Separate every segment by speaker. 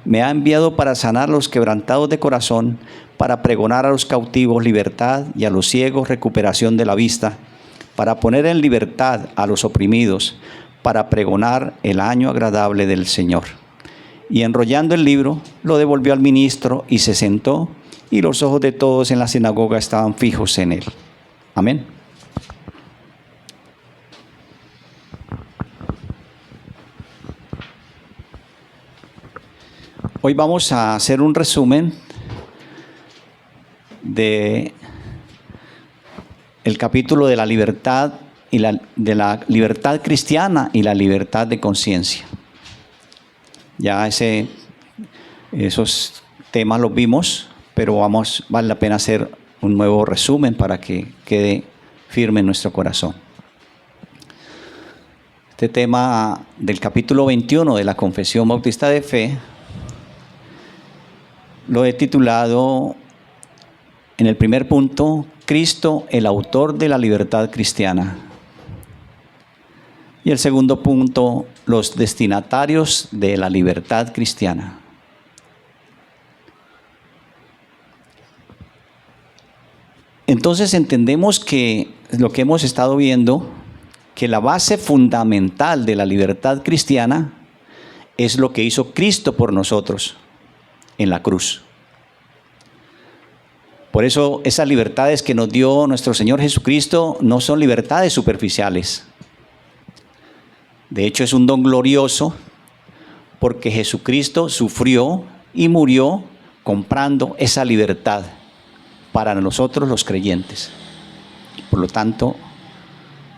Speaker 1: me ha enviado para sanar a los quebrantados de corazón, para pregonar a los cautivos libertad y a los ciegos recuperación de la vista, para poner en libertad a los oprimidos, para pregonar el año agradable del Señor. Y enrollando el libro, lo devolvió al ministro y se sentó, y los ojos de todos en la sinagoga estaban fijos en él. Amén. Hoy vamos a hacer un resumen de el capítulo de la libertad y de la libertad cristiana y la libertad de conciencia. Ya esos temas los vimos, pero vale la pena hacer un nuevo resumen para que quede firme en nuestro corazón. Este tema del capítulo 21 de la Confesión Bautista de Fe lo he titulado en el primer punto, Cristo, el autor de la libertad cristiana. Y el segundo punto, los destinatarios de la libertad cristiana. Entonces entendemos que lo que hemos estado viendo, que la base fundamental de la libertad cristiana es lo que hizo Cristo por nosotros en la cruz. Por eso esas libertades que nos dio nuestro Señor Jesucristo no son libertades superficiales. De hecho es un don glorioso porque Jesucristo sufrió y murió comprando esa libertad para nosotros los creyentes. Por lo tanto,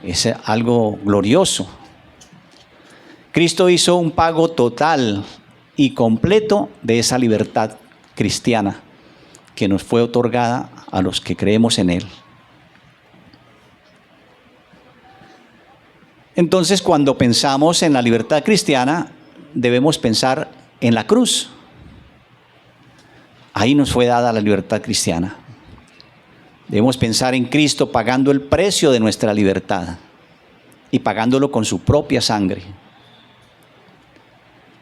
Speaker 1: es algo glorioso. Cristo hizo un pago total y completo de esa libertad cristiana que nos fue otorgada a los que creemos en Él. Entonces, cuando pensamos en la libertad cristiana, debemos pensar en la cruz. Ahí nos fue dada la libertad cristiana. Debemos pensar en Cristo pagando el precio de nuestra libertad y pagándolo con su propia sangre,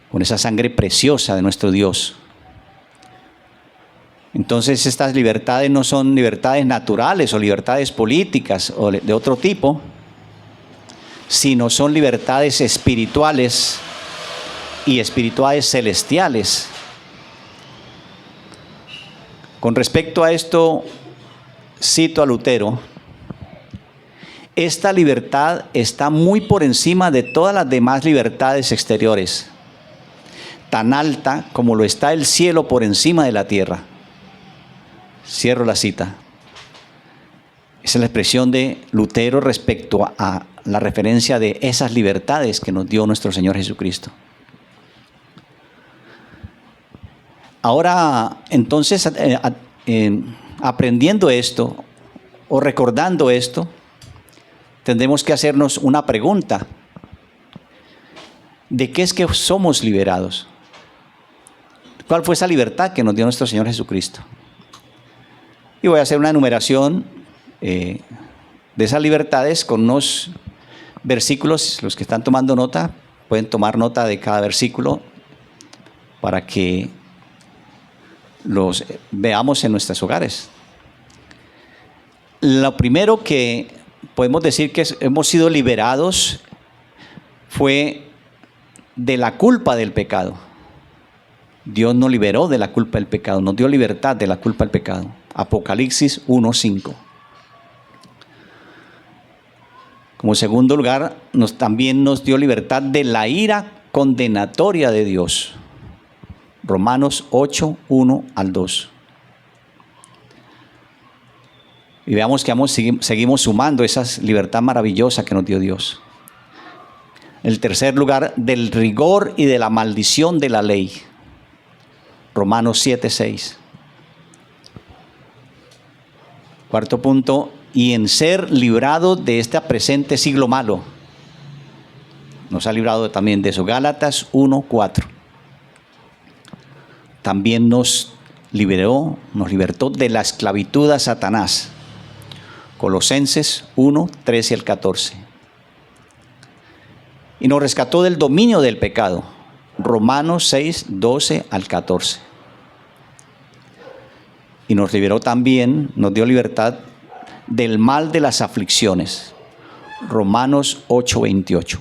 Speaker 1: con esa sangre preciosa de nuestro Dios. Entonces estas libertades no son libertades naturales o libertades políticas o de otro tipo, sino son libertades espirituales y espirituales celestiales. Con respecto a esto, cito a Lutero: esta libertad está muy por encima de todas las demás libertades exteriores, tan alta como lo está el cielo por encima de la tierra. Cierro la cita. Esa es la expresión de Lutero respecto a la referencia de esas libertades que nos dio nuestro Señor Jesucristo. Ahora, entonces, aprendiendo esto o recordando esto, tendremos que hacernos una pregunta. ¿De qué es que somos liberados? ¿Cuál fue esa libertad que nos dio nuestro Señor Jesucristo? Y voy a hacer una enumeración de esas libertades con unos versículos. Los que están tomando nota pueden tomar nota de cada versículo para que los veamos en nuestros hogares. Lo primero que podemos decir que hemos sido liberados fue de la culpa del pecado. Dios nos liberó de la culpa del pecado, nos dio libertad de la culpa del pecado. Apocalipsis 1:5. Como segundo lugar, también nos dio libertad de la ira condenatoria de Dios. Romanos 8:1-2. Y veamos que seguimos sumando esa libertad maravillosa que nos dio Dios. En el tercer lugar, del rigor y de la maldición de la ley. Romanos 7:6. Cuarto punto, y en ser librado de este presente siglo malo. Nos ha librado también de eso. Gálatas 1:4. También nos libertó de la esclavitud a Satanás. Colosenses 1:13-14. Y nos rescató del dominio del pecado. Romanos 6, 12 al 14. Y nos liberó también, nos dio libertad del mal de las aflicciones. Romanos 8, 28.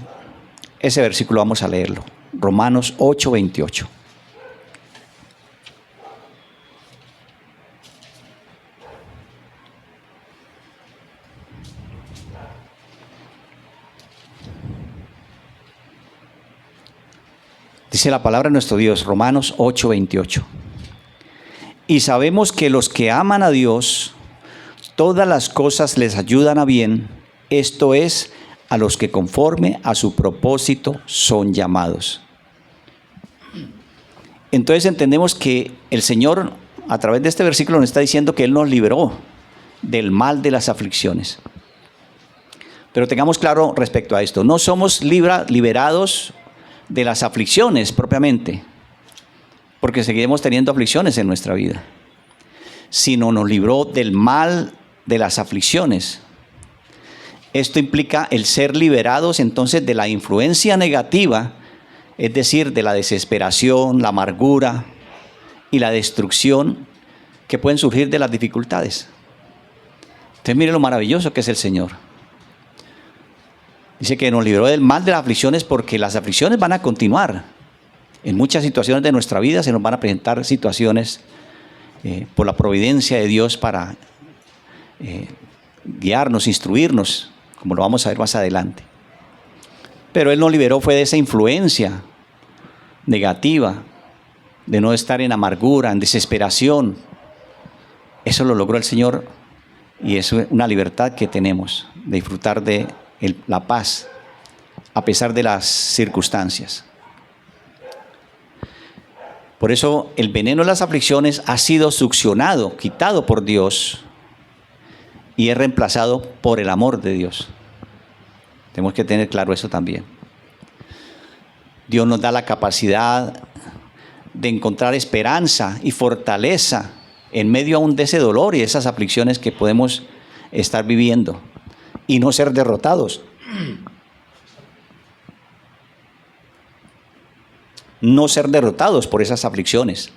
Speaker 1: Ese versículo vamos a leerlo. Romanos 8, 28. Dice la palabra de nuestro Dios, Romanos 8, 28. Y sabemos que los que aman a Dios, todas las cosas les ayudan a bien, esto es, a los que conforme a su propósito son llamados. Entonces entendemos que el Señor, a través de este versículo, nos está diciendo que Él nos liberó del mal de las aflicciones. Pero tengamos claro respecto a esto, no somos liberados de las aflicciones propiamente, porque seguiremos teniendo aflicciones en nuestra vida, sino nos libró del mal de las aflicciones. Esto implica el ser liberados entonces de la influencia negativa, es decir, de la desesperación, la amargura y la destrucción que pueden surgir de las dificultades. Entonces mire lo maravilloso que es el Señor. Dice que nos libró del mal de las aflicciones porque las aflicciones van a continuar. En muchas situaciones de nuestra vida se nos van a presentar situaciones por la providencia de Dios para guiarnos, instruirnos, como lo vamos a ver más adelante. Pero Él nos liberó fue de esa influencia negativa, de no estar en amargura, en desesperación. Eso lo logró el Señor y es una libertad que tenemos de disfrutar de la paz a pesar de las circunstancias. Por eso el veneno de las aflicciones ha sido succionado, quitado por Dios y es reemplazado por el amor de Dios. Tenemos que tener claro eso también. Dios nos da la capacidad de encontrar esperanza y fortaleza en medio aún de ese dolor y esas aflicciones que podemos estar viviendo y no ser derrotados. No ser derrotados por esas aflicciones.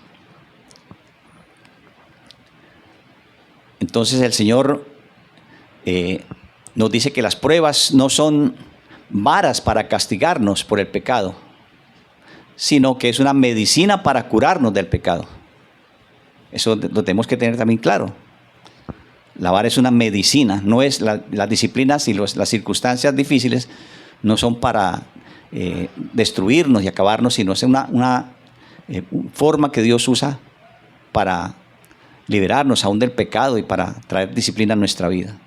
Speaker 1: Entonces el Señor nos dice que las pruebas no son varas para castigarnos por el pecado, sino que es una medicina para curarnos del pecado. Eso lo tenemos que tener también claro. La vara es una medicina, no es las disciplinas y las circunstancias difíciles no son para destruirnos y acabarnos, sino es una forma que Dios usa para liberarnos aún del pecado y para traer disciplina a nuestra vida.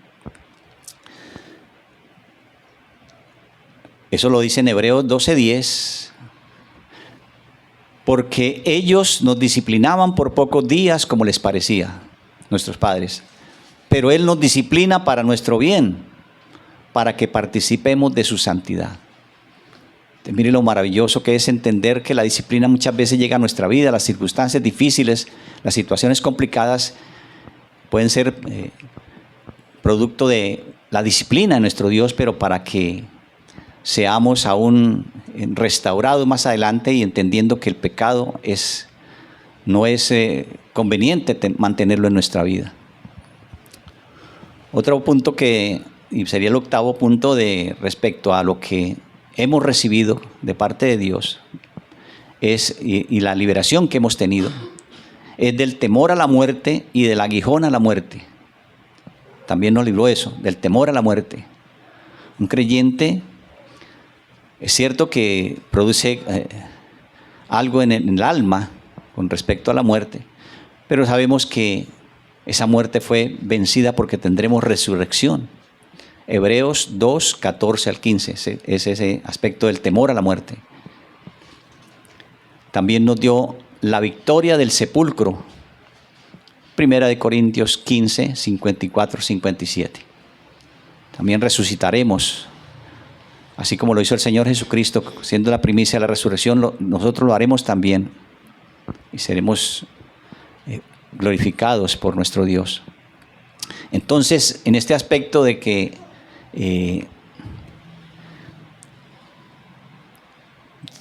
Speaker 1: Eso lo dice en Hebreos 12:10, porque ellos nos disciplinaban por pocos días como les parecía, nuestros padres, pero Él nos disciplina para nuestro bien, para que participemos de su santidad. Mire lo maravilloso que es entender que la disciplina muchas veces llega a nuestra vida, las circunstancias difíciles, las situaciones complicadas pueden ser producto de la disciplina de nuestro Dios, pero para que seamos aún restaurados más adelante y entendiendo que el pecado no es conveniente mantenerlo en nuestra vida. Otro punto y sería el octavo punto respecto a lo que hemos recibido de parte de Dios y la liberación que hemos tenido es del temor a la muerte y del aguijón a la muerte. También nos libró eso, del temor a la muerte. Un creyente es cierto que produce algo en el alma con respecto a la muerte, pero sabemos que esa muerte fue vencida porque tendremos resurrección. Hebreos 2, 14 al 15, es ese aspecto del temor a la muerte. También nos dio la victoria del sepulcro. Primera de Corintios 15, 54, 57. También resucitaremos, así como lo hizo el Señor Jesucristo, siendo la primicia de la resurrección, nosotros lo haremos también y seremos glorificados por nuestro Dios. Entonces, en este aspecto de que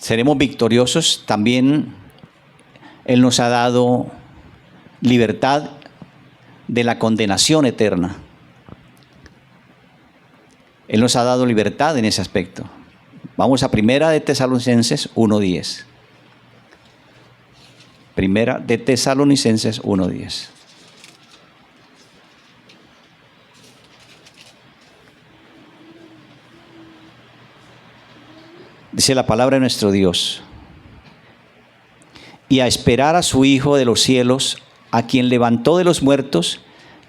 Speaker 1: seremos victoriosos, también Él nos ha dado libertad de la condenación eterna. Él nos ha dado libertad en ese aspecto. Vamos a Primera de Tesalonicenses 1:10. Primera de Tesalonicenses 1:10. Dice la palabra de nuestro Dios: y a esperar a su Hijo de los cielos, a quien levantó de los muertos,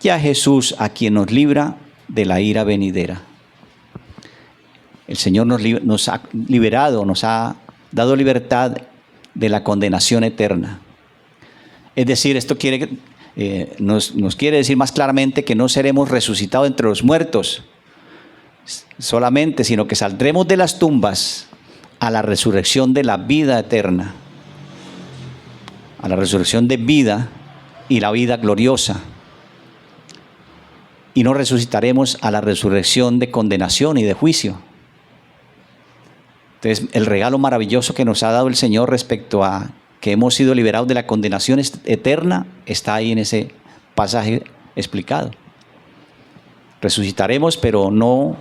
Speaker 1: y a Jesús, a quien nos libra de la ira venidera. El Señor nos ha liberado, nos ha dado libertad de la condenación eterna. Es decir, esto nos quiere decir más claramente que no seremos resucitados entre los muertos solamente, sino que saldremos de las tumbas a la resurrección de la vida eterna, a la resurrección de vida y la vida gloriosa. Y no resucitaremos a la resurrección de condenación y de juicio. Entonces, el regalo maravilloso que nos ha dado el Señor respecto a que hemos sido liberados de la condenación eterna está ahí en ese pasaje explicado. Resucitaremos, pero no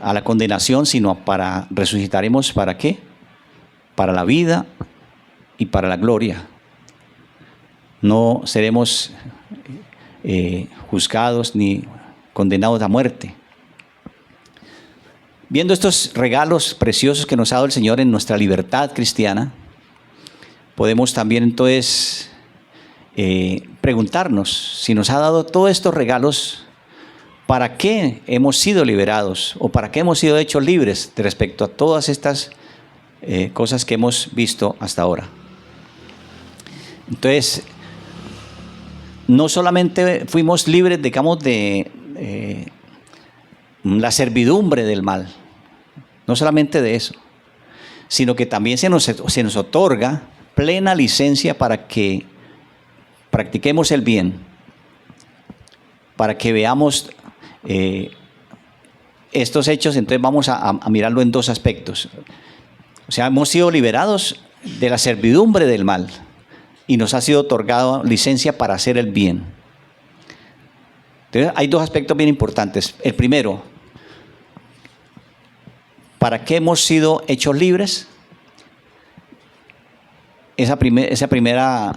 Speaker 1: a la condenación, sino resucitaremos ¿para qué? Para la vida y para la gloria. No seremos juzgados ni condenados a muerte. Viendo estos regalos preciosos que nos ha dado el Señor en nuestra libertad cristiana, podemos también entonces preguntarnos si nos ha dado todos estos regalos, ¿para qué hemos sido liberados o para qué hemos sido hechos libres respecto a todas estas cosas que hemos visto hasta ahora? Entonces, no solamente fuimos libres, digamos, de la servidumbre del mal, no solamente de eso, sino que también se nos otorga plena licencia para que practiquemos el bien, para que veamos estos hechos. Entonces vamos a mirarlo en dos aspectos. O sea, hemos sido liberados de la servidumbre del mal y nos ha sido otorgado licencia para hacer el bien. Entonces hay dos aspectos bien importantes. El primero, ¿para qué hemos sido hechos libres? Esa primera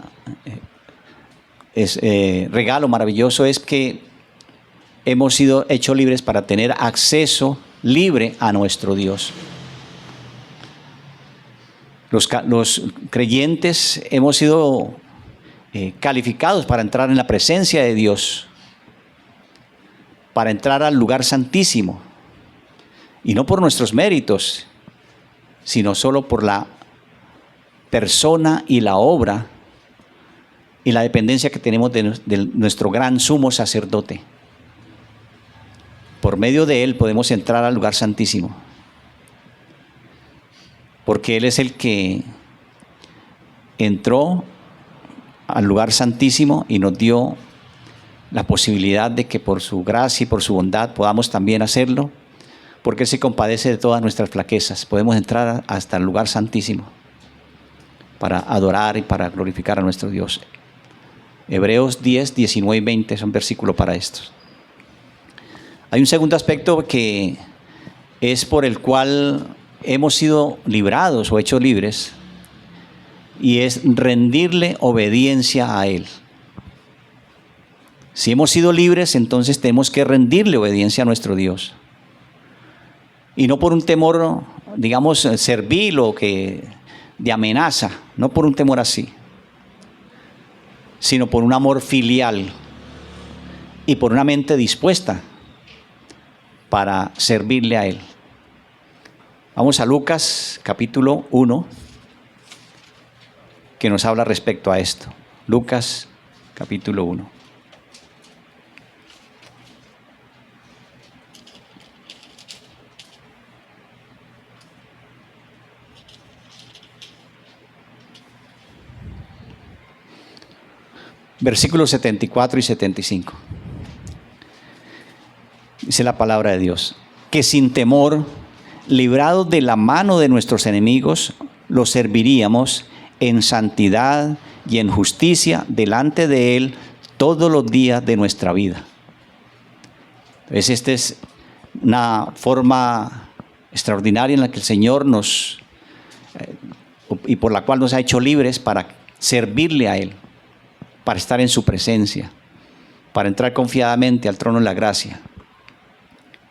Speaker 1: regalo maravilloso es que hemos sido hechos libres para tener acceso libre a nuestro Dios. Los creyentes hemos sido calificados para entrar en la presencia de Dios, para entrar al lugar santísimo, y no por nuestros méritos, sino solo por la persona y la obra y la dependencia que tenemos de nuestro gran sumo sacerdote. Por medio de él podemos entrar al lugar santísimo, porque él es el que entró al lugar santísimo y nos dio la posibilidad de que por su gracia y por su bondad podamos también hacerlo, porque él se compadece de todas nuestras flaquezas. Podemos entrar hasta el lugar santísimo para adorar y para glorificar a nuestro Dios. Hebreos 10, 19 y 20 son versículos para estos. Hay un segundo aspecto que es por el cual hemos sido librados o hechos libres, y es rendirle obediencia a Él. Si hemos sido libres, entonces tenemos que rendirle obediencia a nuestro Dios. Y no por un temor, digamos, servil o de amenaza, no por un temor así, sino por un amor filial y por una mente dispuesta para servirle a Él. Vamos a Lucas capítulo 1, que nos habla respecto a esto. Lucas capítulo 1. Versículos 74 y 75. Dice la palabra de Dios: que sin temor librados de la mano de nuestros enemigos, los serviríamos en santidad y en justicia delante de Él todos los días de nuestra vida. Entonces, esta es una forma extraordinaria en la que el Señor nos, y por la cual nos ha hecho libres para servirle a Él, para estar en su presencia, para entrar confiadamente al trono de la gracia.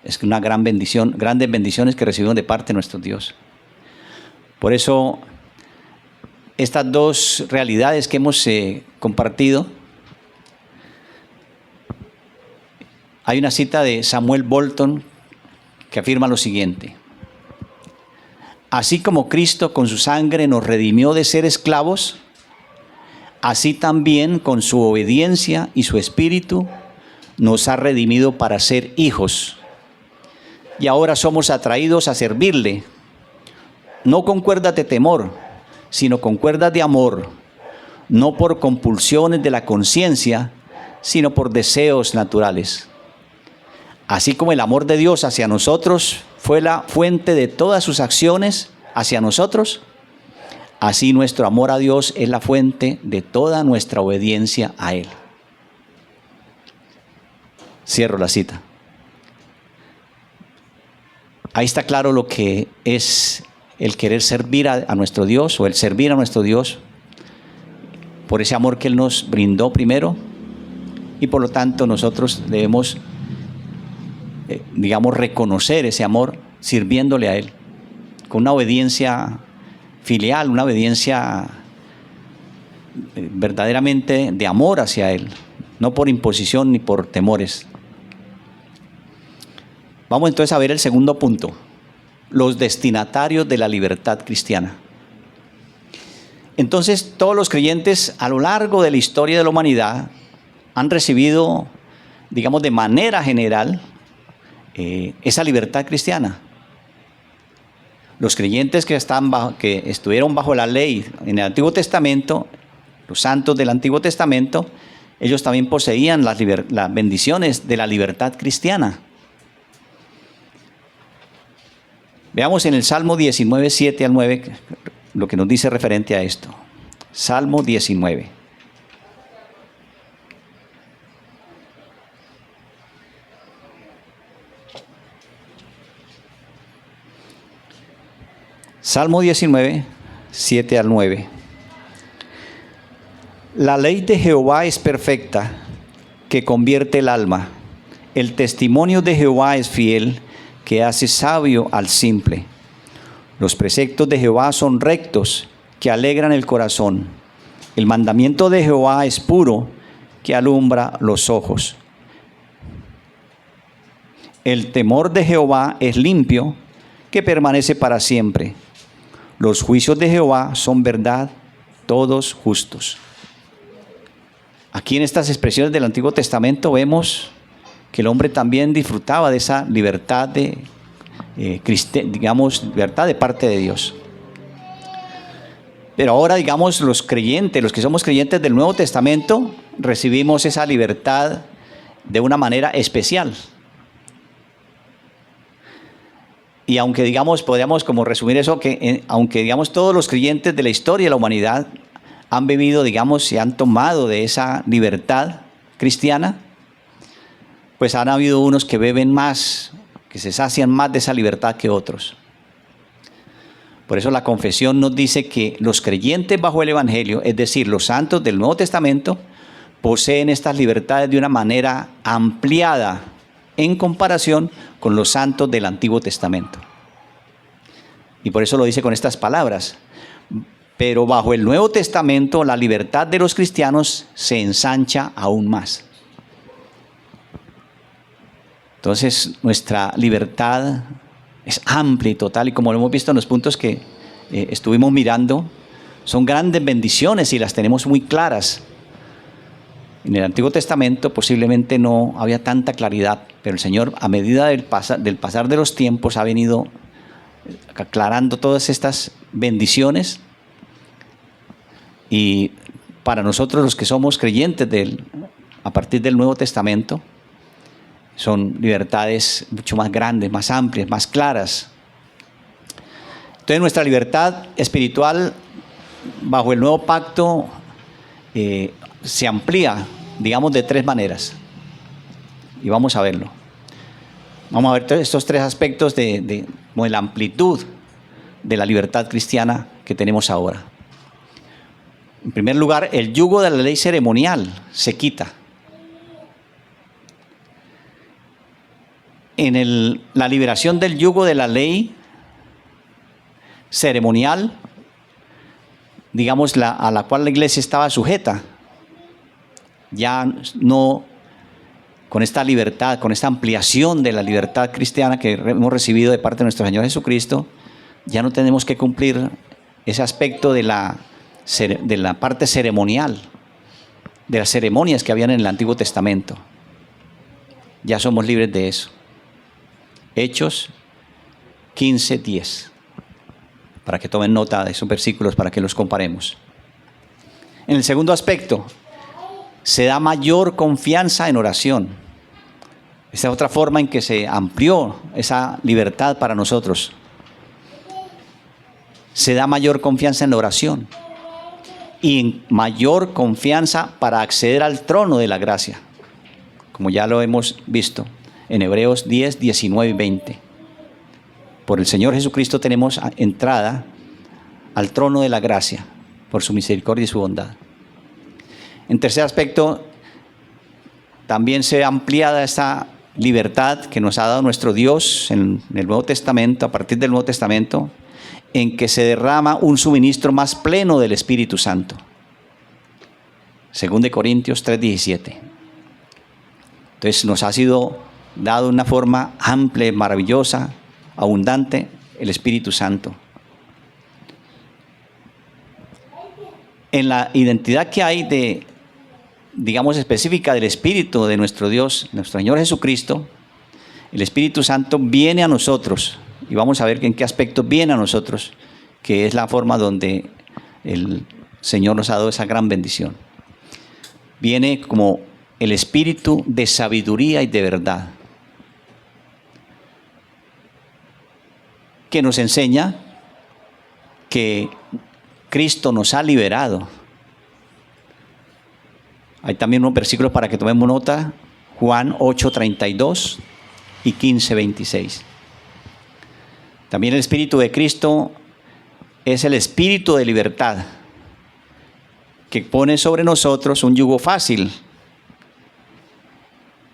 Speaker 1: Es una gran bendición, grandes bendiciones que recibimos de parte de nuestro Dios. Por eso, estas dos realidades que hemos compartido, hay una cita de Samuel Bolton que afirma lo siguiente: así como Cristo con su sangre nos redimió de ser esclavos, así también con su obediencia y su espíritu nos ha redimido para ser hijos. Y ahora somos atraídos a servirle, no con cuerdas de temor, sino con cuerdas de amor, no por compulsiones de la conciencia, sino por deseos naturales. Así como el amor de Dios hacia nosotros fue la fuente de todas sus acciones hacia nosotros, así nuestro amor a Dios es la fuente de toda nuestra obediencia a Él. Cierro la cita. Ahí está claro lo que es el querer servir a nuestro Dios, o el servir a nuestro Dios por ese amor que Él nos brindó primero, y por lo tanto nosotros debemos, reconocer ese amor sirviéndole a Él, con una obediencia filial, una obediencia verdaderamente de amor hacia Él, no por imposición ni por temores. Vamos entonces a ver el segundo punto: los destinatarios de la libertad cristiana. Entonces, todos los creyentes a lo largo de la historia de la humanidad han recibido, de manera general, esa libertad cristiana. Los creyentes que estuvieron bajo la ley en el Antiguo Testamento, los santos del Antiguo Testamento, ellos también poseían las bendiciones de la libertad cristiana. Veamos en el Salmo 19, 7 al 9, lo que nos dice referente a esto. Salmo 19. Salmo 19, 7 al 9. La ley de Jehová es perfecta, que convierte el alma. El testimonio de Jehová es fiel, que hace sabio al simple. Los preceptos de Jehová son rectos, que alegran el corazón. El mandamiento de Jehová es puro, que alumbra los ojos. El temor de Jehová es limpio, que permanece para siempre. Los juicios de Jehová son verdad, todos justos. Aquí en estas expresiones del Antiguo Testamento vemos que el hombre también disfrutaba de esa libertad libertad de parte de Dios. Pero ahora, los creyentes, los que somos creyentes del Nuevo Testamento, recibimos esa libertad de una manera especial. Y aunque podríamos como resumir eso, que aunque todos los creyentes de la historia de la humanidad han vivido, y han tomado de esa libertad cristiana, pues han habido unos que beben más, que se sacian más de esa libertad que otros. Por eso la confesión nos dice que los creyentes bajo el Evangelio, es decir, los santos del Nuevo Testamento, poseen estas libertades de una manera ampliada en comparación con los santos del Antiguo Testamento. Y por eso lo dice con estas palabras: pero bajo el Nuevo Testamento la libertad de los cristianos se ensancha aún más. Entonces, nuestra libertad es amplia y total, y como lo hemos visto en los puntos que estuvimos mirando, son grandes bendiciones y las tenemos muy claras. En el Antiguo Testamento posiblemente no había tanta claridad, pero el Señor, a medida del pasar de los tiempos, ha venido aclarando todas estas bendiciones. Y para nosotros, los que somos creyentes a partir del Nuevo Testamento, son libertades mucho más grandes, más amplias, más claras. Entonces nuestra libertad espiritual bajo el nuevo pacto se amplía, digamos, de tres maneras. Y vamos a verlo. Vamos a ver estos tres aspectos de la amplitud de la libertad cristiana que tenemos ahora. En primer lugar, el yugo de la ley ceremonial se quita. En la liberación del yugo de la ley ceremonial, digamos, a la cual la iglesia estaba sujeta, ya no, con esta libertad, con esta ampliación de la libertad cristiana que hemos recibido de parte de nuestro Señor Jesucristo, ya no tenemos que cumplir ese aspecto de la parte ceremonial, de las ceremonias que habían en el Antiguo Testamento. Ya somos libres de eso. Hechos 15:10. Para que tomen nota de esos versículos, para que los comparemos. En el segundo aspecto, se da mayor confianza en oración. Esta es otra forma en que se amplió esa libertad para nosotros. Se da mayor confianza en la oración y mayor confianza para acceder al trono de la gracia, como ya lo hemos visto en Hebreos 10, 19 y 20. Por el Señor Jesucristo tenemos entrada al trono de la gracia, por su misericordia y su bondad. En tercer aspecto, también se ha ampliado esta libertad que nos ha dado nuestro Dios en el Nuevo Testamento, a partir del Nuevo Testamento, en que se derrama un suministro más pleno del Espíritu Santo. 2 Corintios 3:17. Entonces nos ha sido dado de una forma amplia, maravillosa, abundante, el Espíritu Santo. En la identidad que hay digamos, específica del Espíritu de nuestro Dios, nuestro Señor Jesucristo, el Espíritu Santo viene a nosotros. Y vamos a ver en qué aspecto viene a nosotros, que es la forma donde el Señor nos ha dado esa gran bendición. Viene como el Espíritu de sabiduría y de verdad, que nos enseña que Cristo nos ha liberado. Hay también unos versículos para que tomemos nota, Juan 8:32 y 15:26. También el Espíritu de Cristo es el Espíritu de libertad, que pone sobre nosotros un yugo fácil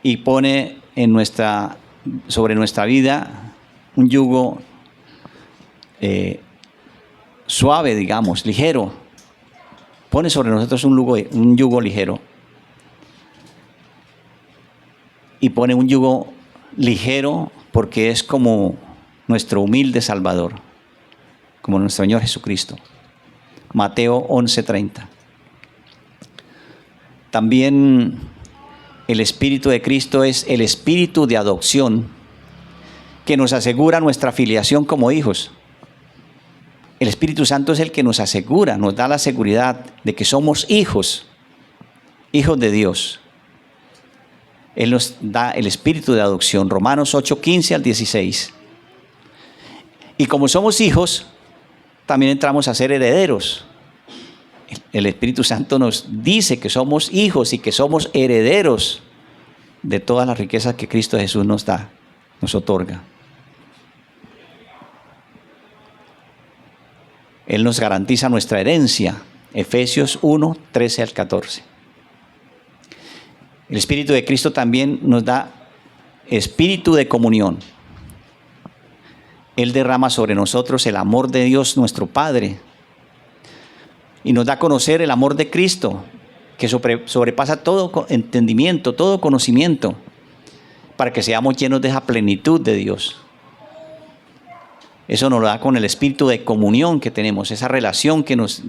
Speaker 1: y pone sobre nuestra vida un yugo suave, digamos, ligero. Pone sobre nosotros un yugo ligero. Y pone un yugo ligero porque es como nuestro humilde Salvador, como nuestro Señor Jesucristo. Mateo 11:30. También el Espíritu de Cristo es el Espíritu de adopción que nos asegura nuestra filiación como hijos. El Espíritu Santo es el que nos asegura, nos da la seguridad de que somos hijos de Dios. Él nos da el espíritu de adopción, Romanos 8:15 al 16. Y como somos hijos, también entramos a ser herederos. El Espíritu Santo nos dice que somos hijos y que somos herederos de todas las riquezas que Cristo Jesús nos da, nos otorga. Él nos garantiza nuestra herencia, Efesios 1:13 al 14. El Espíritu de Cristo también nos da espíritu de comunión. Él derrama sobre nosotros el amor de Dios nuestro Padre y nos da a conocer el amor de Cristo, que sobrepasa todo entendimiento, todo conocimiento, para que seamos llenos de esa plenitud de Dios. Eso nos lo da con el espíritu de comunión que tenemos, esa relación que nos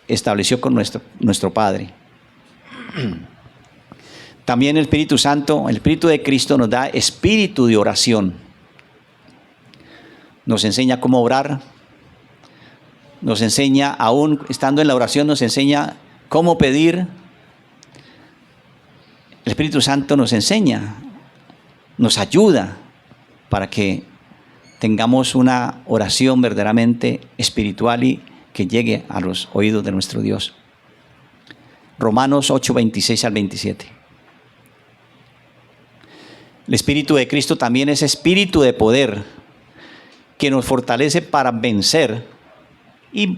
Speaker 1: estableció con nuestro Padre. También el Espíritu Santo, el Espíritu de Cristo nos da espíritu de oración. Nos enseña cómo orar. Nos enseña, aún estando en la oración, nos enseña cómo pedir. El Espíritu Santo nos enseña, nos ayuda para que tengamos una oración verdaderamente espiritual y que llegue a los oídos de nuestro Dios. Romanos 8, 26 al 27. El Espíritu de Cristo también es espíritu de poder que nos fortalece para vencer y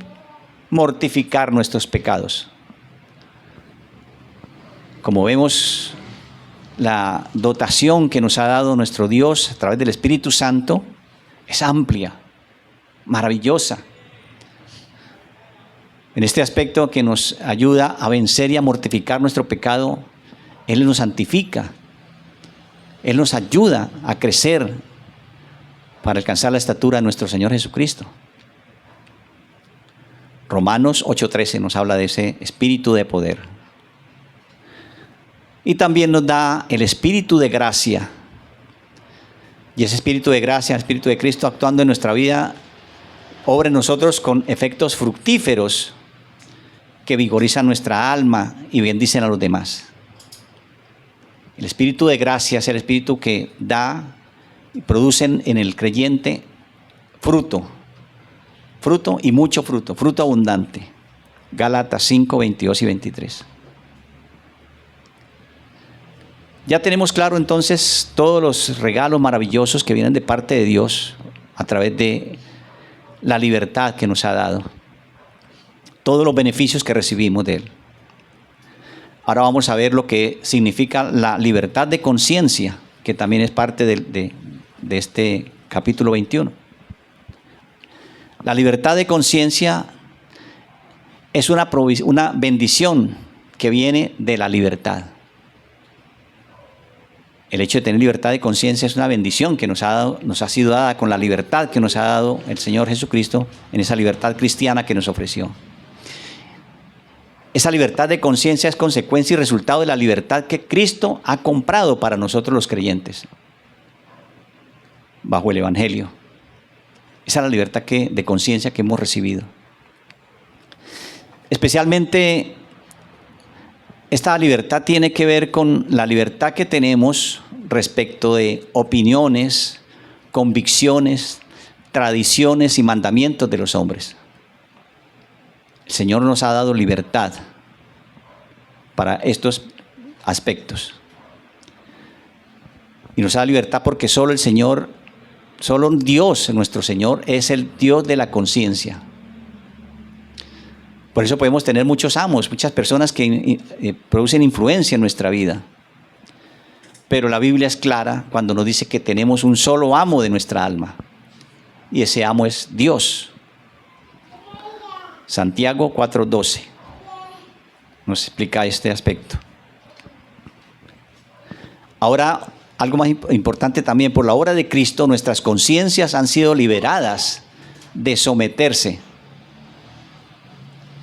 Speaker 1: mortificar nuestros pecados. Como vemos, la dotación que nos ha dado nuestro Dios a través del Espíritu Santo es amplia, maravillosa. En este aspecto que nos ayuda a vencer y a mortificar nuestro pecado, Él nos santifica. Él nos ayuda a crecer para alcanzar la estatura de nuestro Señor Jesucristo. Romanos 8:13 nos habla de ese espíritu de poder. Y también nos da el espíritu de gracia. Y ese espíritu de gracia, el espíritu de Cristo actuando en nuestra vida, obra en nosotros con efectos fructíferos que vigorizan nuestra alma y bendicen a los demás. El espíritu de gracia es el espíritu que da y produce en el creyente fruto y mucho fruto, fruto abundante. Gálatas 5, 22 y 23. Ya tenemos claro entonces todos los regalos maravillosos que vienen de parte de Dios a través de la libertad que nos ha dado. Todos los beneficios que recibimos de Él. Ahora vamos a ver lo que significa la libertad de conciencia, que también es parte de este capítulo 21. La libertad de conciencia es una bendición que viene de la libertad. El hecho de tener libertad de conciencia es una bendición que nos ha sido dada con la libertad que nos ha dado el Señor Jesucristo en esa libertad cristiana que nos ofreció. Esa libertad de conciencia es consecuencia y resultado de la libertad que Cristo ha comprado para nosotros los creyentes bajo el Evangelio. Esa es la libertad de conciencia que hemos recibido. Especialmente esta libertad tiene que ver con la libertad que tenemos respecto de opiniones, convicciones, tradiciones y mandamientos de los hombres. El Señor nos ha dado libertad para estos aspectos. Y nos da libertad porque solo el Señor, solo Dios, nuestro Señor, es el Dios de la conciencia. Por eso podemos tener muchos amos, muchas personas que producen influencia en nuestra vida. Pero la Biblia es clara cuando nos dice que tenemos un solo amo de nuestra alma. Y ese amo es Dios. Santiago 4:12 nos explica este aspecto. Ahora, algo más importante también, por la obra de Cristo, nuestras conciencias han sido liberadas de someterse.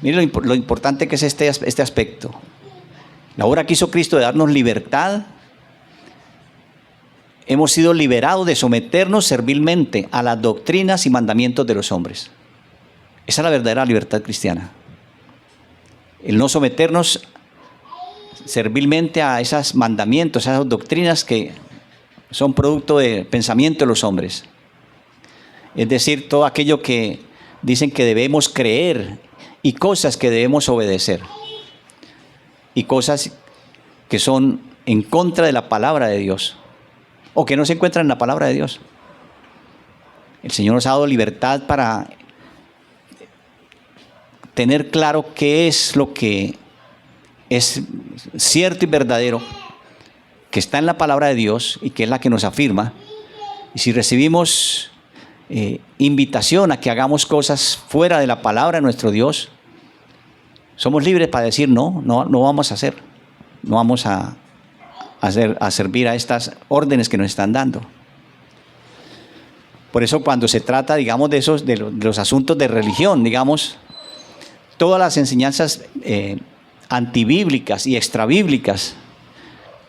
Speaker 1: Miren lo importante que es este aspecto. La obra que hizo Cristo de darnos libertad, hemos sido liberados de someternos servilmente a las doctrinas y mandamientos de los hombres. Esa es la verdadera libertad cristiana. El no someternos servilmente a esos mandamientos, a esas doctrinas que son producto del pensamiento de los hombres. Es decir, todo aquello que dicen que debemos creer y cosas que debemos obedecer. Y cosas que son en contra de la palabra de Dios o que no se encuentran en la palabra de Dios. El Señor nos ha dado libertad para tener claro qué es lo que es cierto y verdadero, que está en la palabra de Dios y que es la que nos afirma. Y si recibimos invitación a que hagamos cosas fuera de la palabra de nuestro Dios, somos libres para decir no vamos a hacer, no vamos a servir a estas órdenes que nos están dando. Por eso cuando se trata, digamos, de los asuntos de religión, digamos, todas las enseñanzas antibíblicas y extrabíblicas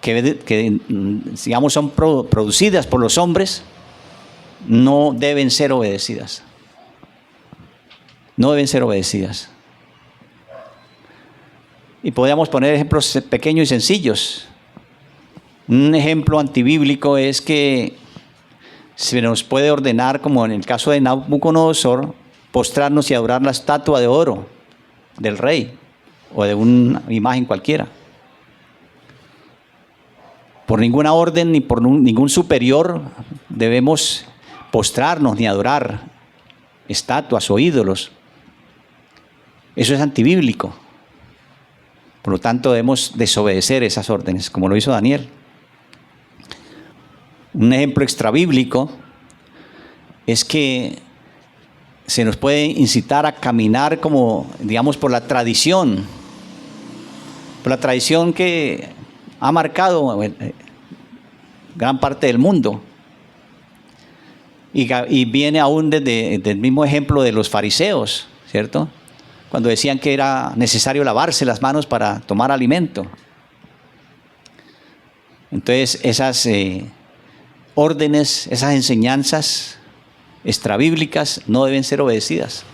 Speaker 1: que digamos son producidas por los hombres, no deben ser obedecidas. No deben ser obedecidas. Y podríamos poner ejemplos pequeños y sencillos. Un ejemplo antibíblico es que se nos puede ordenar, como en el caso de Nabucodonosor, postrarnos y adorar la estatua de oro del rey o de una imagen cualquiera. Por ninguna orden ni por ningún superior debemos postrarnos ni adorar estatuas o ídolos. Eso es antibíblico. Por lo tanto, debemos desobedecer esas órdenes, como lo hizo Daniel. Un ejemplo extrabíblico es que se nos puede incitar a caminar como, digamos, por la tradición que ha marcado gran parte del mundo. Y viene aún desde el mismo ejemplo de los fariseos, ¿cierto? Cuando decían que era necesario lavarse las manos para tomar alimento. Entonces, esas órdenes, esas enseñanzas extrabíblicas no deben ser obedecidas.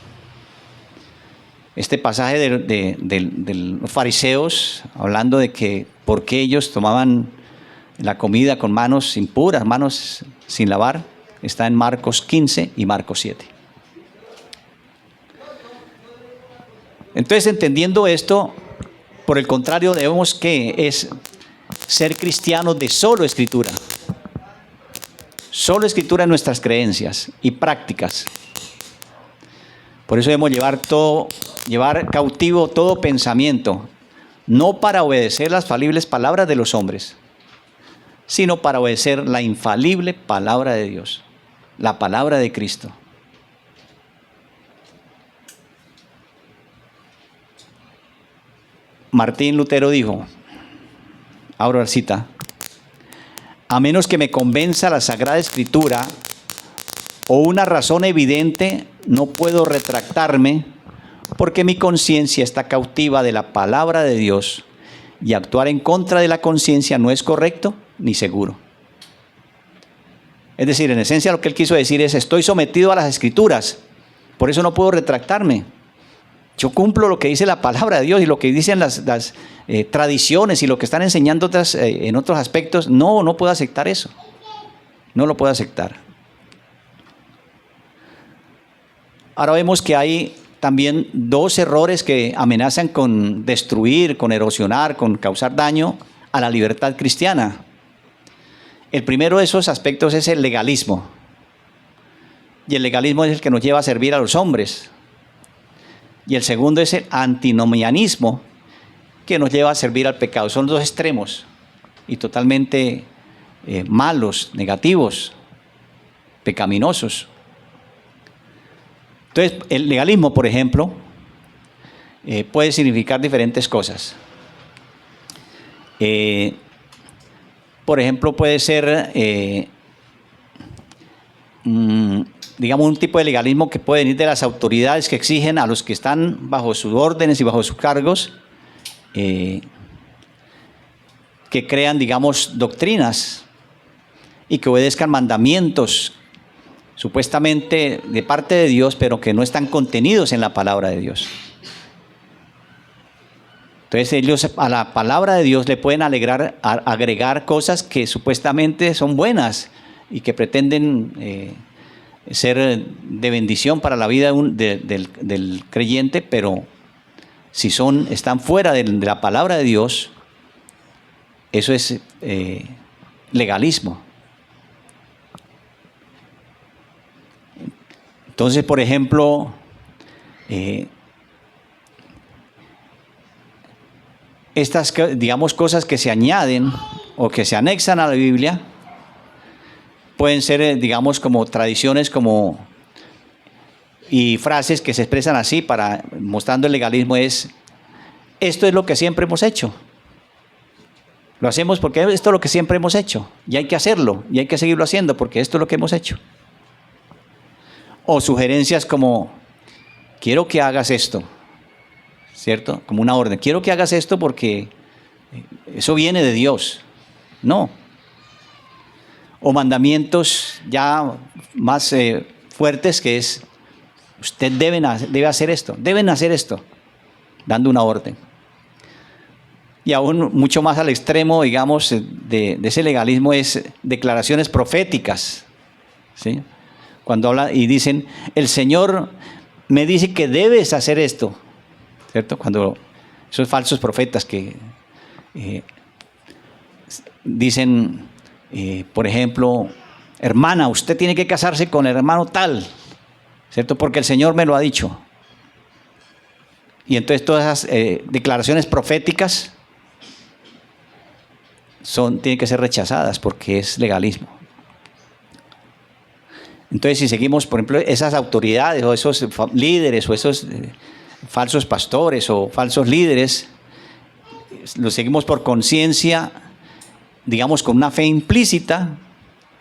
Speaker 1: Este pasaje de los fariseos, hablando de que por qué ellos tomaban la comida con manos impuras, manos sin lavar, está en Marcos 15 y Marcos 7. Entonces, entendiendo esto, por el contrario, debemos que es ser cristianos de solo escritura. Solo escritura en nuestras creencias y prácticas. Por eso debemos llevar cautivo todo pensamiento, no para obedecer las falibles palabras de los hombres, sino para obedecer la infalible palabra de Dios, la palabra de Cristo. Martín Lutero dijo, abro la cita, a menos que me convenza la Sagrada Escritura o una razón evidente, no puedo retractarme porque mi conciencia está cautiva de la palabra de Dios y actuar en contra de la conciencia no es correcto ni seguro. Es decir, en esencia lo que él quiso decir es, estoy sometido a las Escrituras, por eso no puedo retractarme. Yo cumplo lo que dice la palabra de Dios y lo que dicen las tradiciones y lo que están enseñando en otros aspectos. No puedo aceptar eso. No lo puedo aceptar. Ahora vemos que hay también dos errores que amenazan con destruir, con erosionar, con causar daño a la libertad cristiana. El primero de esos aspectos es el legalismo. Y el legalismo es el que nos lleva a servir a los hombres. Y el segundo es el antinomianismo, que nos lleva a servir al pecado. Son dos extremos y totalmente malos, negativos, pecaminosos. Entonces, el legalismo, por ejemplo, puede significar diferentes cosas. Por ejemplo, puede ser, digamos, un tipo de legalismo que puede venir de las autoridades que exigen a los que están bajo sus órdenes y bajo sus cargos, que crean, digamos, doctrinas y que obedezcan mandamientos supuestamente de parte de Dios, pero que no están contenidos en la palabra de Dios. Entonces ellos a la palabra de Dios le pueden agregar cosas que supuestamente son buenas y que pretenden ser de bendición para la vida del creyente, pero si están fuera de la palabra de Dios, eso es legalismo. Entonces, por ejemplo, estas, digamos, cosas que se añaden o que se anexan a la Biblia pueden ser, digamos, como tradiciones y frases que se expresan así mostrando el legalismo esto es lo que siempre hemos hecho. Lo hacemos porque esto es lo que siempre hemos hecho y hay que hacerlo y hay que seguirlo haciendo porque esto es lo que hemos hecho. O sugerencias como, quiero que hagas esto, ¿cierto? Como una orden, quiero que hagas esto porque eso viene de Dios. No. O mandamientos ya más fuertes que es, usted debe hacer esto, deben hacer esto, dando una orden. Y aún mucho más al extremo, digamos, de ese legalismo es declaraciones proféticas. ¿sí? Cuando habla y dicen, el Señor me dice que debes hacer esto, ¿cierto? Cuando esos falsos profetas que dicen, por ejemplo, hermana, usted tiene que casarse con el hermano tal, ¿cierto? Porque el Señor me lo ha dicho. Y entonces todas esas declaraciones proféticas tienen que ser rechazadas porque es legalismo. Entonces, si seguimos, por ejemplo, esas autoridades o esos líderes o esos falsos pastores o falsos líderes, los seguimos por conciencia, digamos, con una fe implícita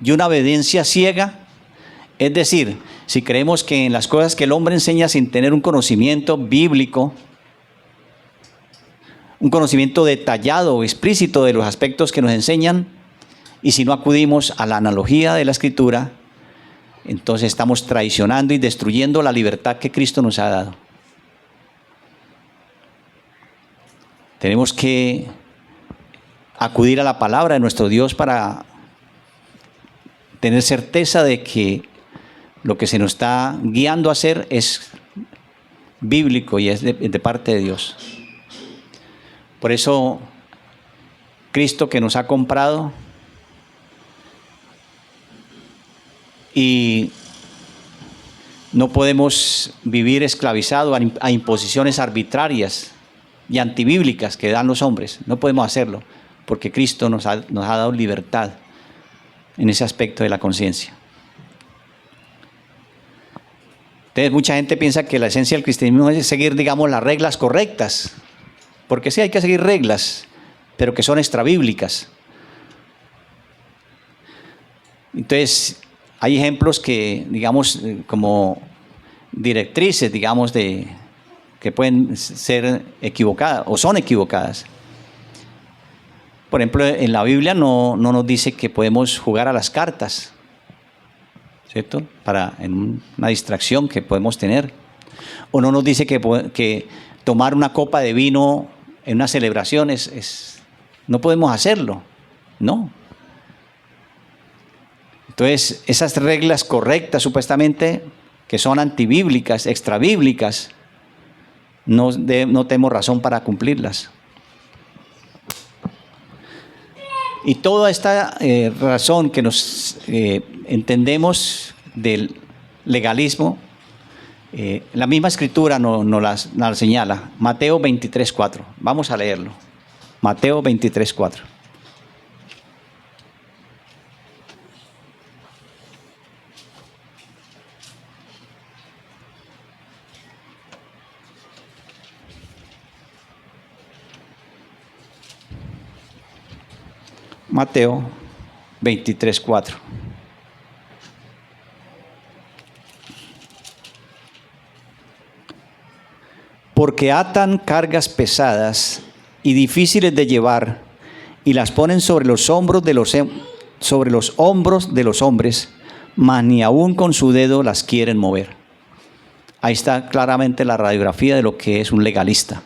Speaker 1: y una obediencia ciega. Es decir, si creemos que en las cosas que el hombre enseña sin tener un conocimiento bíblico, un conocimiento detallado o explícito de los aspectos que nos enseñan, y si no acudimos a la analogía de la Escritura, entonces estamos traicionando y destruyendo la libertad que Cristo nos ha dado. Tenemos que acudir a la palabra de nuestro Dios para tener certeza de que lo que se nos está guiando a hacer es bíblico y es de parte de Dios. Por eso, Cristo que nos ha comprado y no podemos vivir esclavizados a imposiciones arbitrarias y antibíblicas que dan los hombres. No podemos hacerlo porque Cristo nos ha dado libertad en ese aspecto de la conciencia. Entonces mucha gente piensa que la esencia del cristianismo es seguir, digamos, las reglas correctas, porque sí hay que seguir reglas, pero que son extrabíblicas. Entonces hay ejemplos que, digamos, como directrices, digamos, que pueden ser equivocadas o son equivocadas. Por ejemplo, en la Biblia no nos dice que podemos jugar a las cartas, ¿cierto? En una distracción que podemos tener. O no nos dice que tomar una copa de vino en una celebración no podemos hacerlo, no. Entonces, esas reglas correctas, supuestamente, que son antibíblicas, extrabíblicas, no tenemos razón para cumplirlas. Y toda esta razón que nos entendemos del legalismo, la misma Escritura nos la señala. Mateo 23:4. Vamos a leerlo. Mateo 23:4. Mateo 23:4. Porque atan cargas pesadas y difíciles de llevar y las ponen sobre los hombros de los hombres, mas ni aún con su dedo las quieren mover. Ahí está claramente la radiografía de lo que es un legalista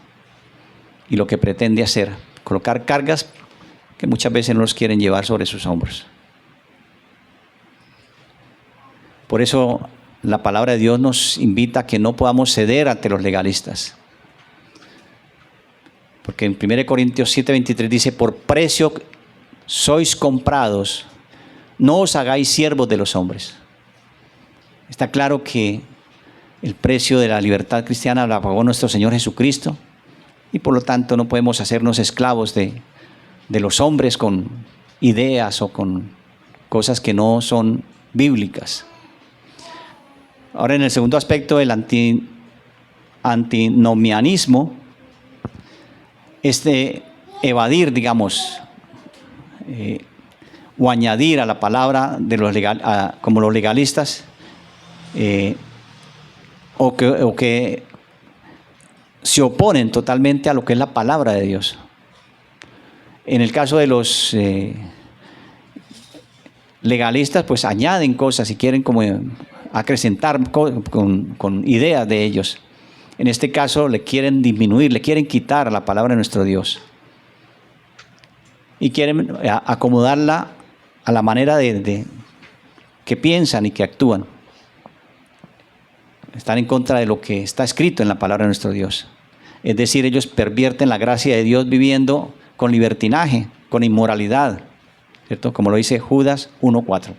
Speaker 1: y lo que pretende hacer, colocar cargas que muchas veces no los quieren llevar sobre sus hombros. Por eso la palabra de Dios nos invita a que no podamos ceder ante los legalistas. Porque en 1 Corintios 7:23 dice, por precio sois comprados, no os hagáis siervos de los hombres. Está claro que el precio de la libertad cristiana la pagó nuestro Señor Jesucristo y por lo tanto no podemos hacernos esclavos de los hombres con ideas o con cosas que no son bíblicas. Ahora, en el segundo aspecto del antinomianismo, es de evadir, digamos, o añadir a la palabra de los como los legalistas, o que se oponen totalmente a lo que es la palabra de Dios. En el caso de los legalistas, pues añaden cosas y quieren como acrecentar con ideas de ellos. En este caso le quieren disminuir, le quieren quitar a la palabra de nuestro Dios. Y quieren acomodarla a la manera que piensan y que actúan. Están en contra de lo que está escrito en la palabra de nuestro Dios. Es decir, ellos pervierten la gracia de Dios viviendo con libertinaje, con inmoralidad, ¿cierto? Como lo dice Judas 1:4,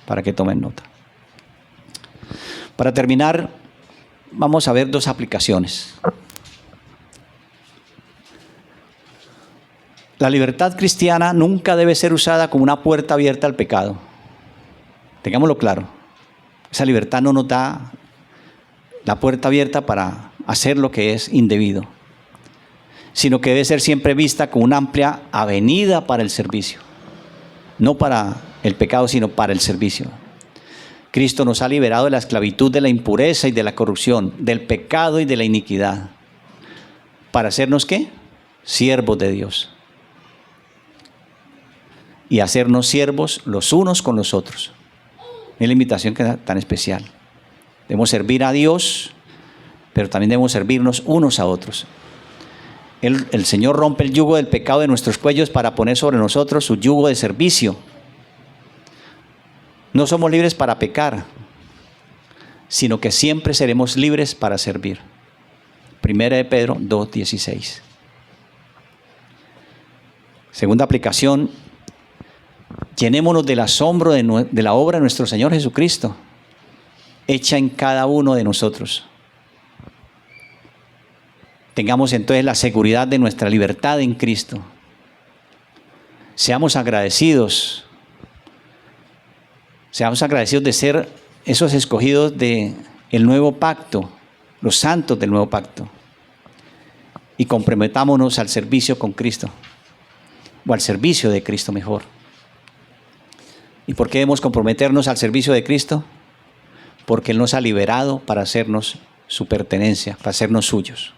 Speaker 1: para que tomen nota. Para terminar, vamos a ver dos aplicaciones. La libertad cristiana nunca debe ser usada como una puerta abierta al pecado. Tengámoslo claro. Esa libertad no nos da la puerta abierta para hacer lo que es indebido, sino que debe ser siempre vista como una amplia avenida para el servicio. No para el pecado, sino para el servicio. Cristo nos ha liberado de la esclavitud de la impureza y de la corrupción, del pecado y de la iniquidad. ¿Para hacernos qué? Siervos de Dios. Y hacernos siervos los unos con los otros. Es la invitación que da tan especial. Debemos servir a Dios, pero también debemos servirnos unos a otros. El Señor rompe el yugo del pecado de nuestros cuellos para poner sobre nosotros su yugo de servicio. No somos libres para pecar, sino que siempre seremos libres para servir. 1 de Pedro 2:16. Segunda aplicación, llenémonos del asombro de la obra de nuestro Señor Jesucristo, hecha en cada uno de nosotros. Tengamos entonces la seguridad de nuestra libertad en Cristo. Seamos agradecidos. Seamos agradecidos de ser esos escogidos del nuevo pacto, los santos del nuevo pacto. Y comprometámonos al servicio con Cristo, o al servicio de Cristo mejor. ¿Y por qué debemos comprometernos al servicio de Cristo? Porque Él nos ha liberado para hacernos su pertenencia, para hacernos suyos.